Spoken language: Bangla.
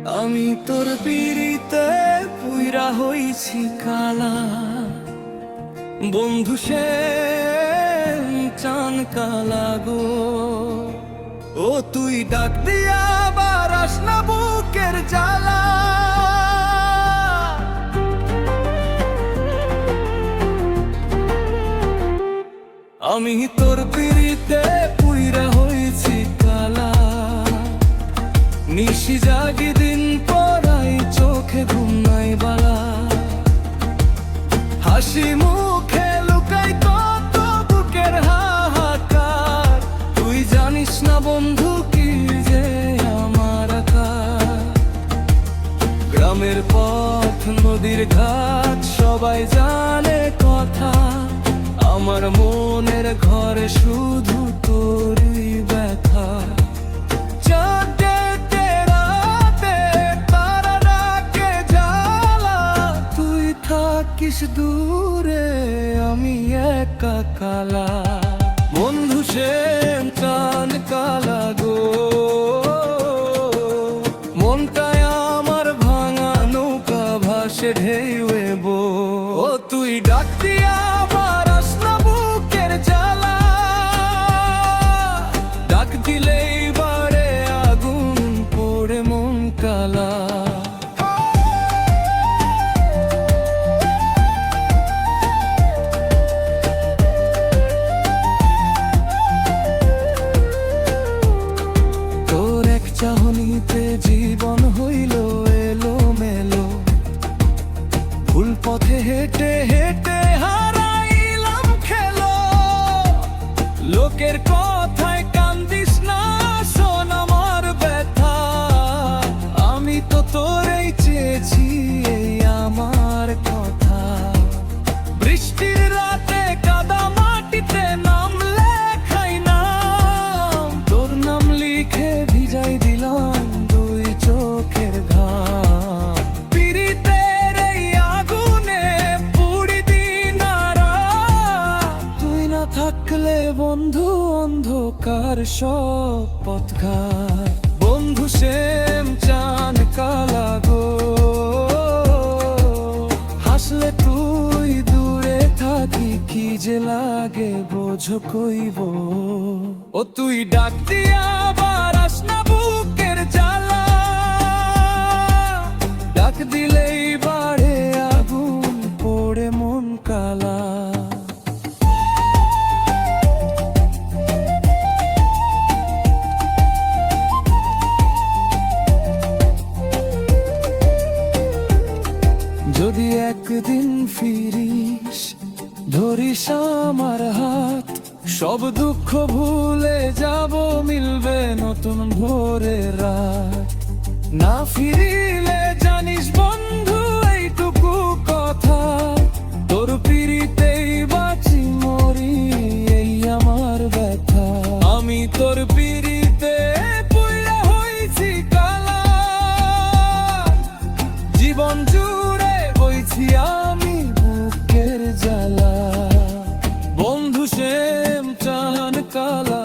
আমি তোর পিড়িতে পুইরা হইছি কালা, বন্ধু সে চান কালা গো। ও তুই ডাক দিয়া বারাস না বুকের জ্বালা, আমি তোর পিড়িতে পুইরা হইছি কালা। নিশি জাগি দিন পরাই চোখে ঘুম নাই বালা, হাসি মুখে লুকাই কত বুকের হাহাকার। তুই জানিস না বন্ধু কি যে আমার আকার। গ্রামের পথ নদীর ঘাট সবাই জানে কথা, আমার মনের ঘরে শুধু তোরই ব্যথা। থাকিস দূরে আমি একা কালা, বন্ধু সে চান কালা গো। মনটায় আমার ভাঙা নৌকা ভাসে ঢেউয়ে বো। ও তুই ডাক দিয়া বারাস না বুকের জ্বালা, ডাক দিলেই বাড়ে আগুন পড়ে মন কালা। চাহনিতে জীবন হইল এলো মেলো, ভুল পথে হেঁটে হেঁটে হারাইলাম খেলো। লোকের কথায় কান্দিস না, শোন আমার ব্যথা। আমি তো তোরেই চেয়েছি এই আমার কথা। বৃষ্টির রাতে কাদা মাটিতে নাম লেখাই নাম, তোর নাম লিখে ভিজাই দিলাম দুই চোখের ঘাম। পিরিতের এই আগুনে পুড়ি দিন আর রাত, তুই না থাকলে বন্ধু অন্ধকার সব পথঘাট। বন্ধু শ্যাম চান কালা গো, হাসলে তুই দূরে থাকি কি যে লাগে বোঝো কইব। ও তুই ডাক দিয়া বারাস না বুকের জ্বালা, ডাক দিলেই বাড়ে আগুন পড়ে মন কালা। যদি একদিন ফিরিস ধরিস আমার হাত, সব দুঃখ ভুলে যাব মিলবে নতুন ভোরের রাত। না ফিরিলে জানিস বন্ধু এইটুকু কথা, তোর পিড়িতেই বাঁচি মরি এই আমার ব্যথা। আমি তোর পিড়িতে পুইরা হইছি কালা, জীবন জুড়ে বইছি আমি বুকের জ্বালা। বন্ধু শ্যাম চান কালা।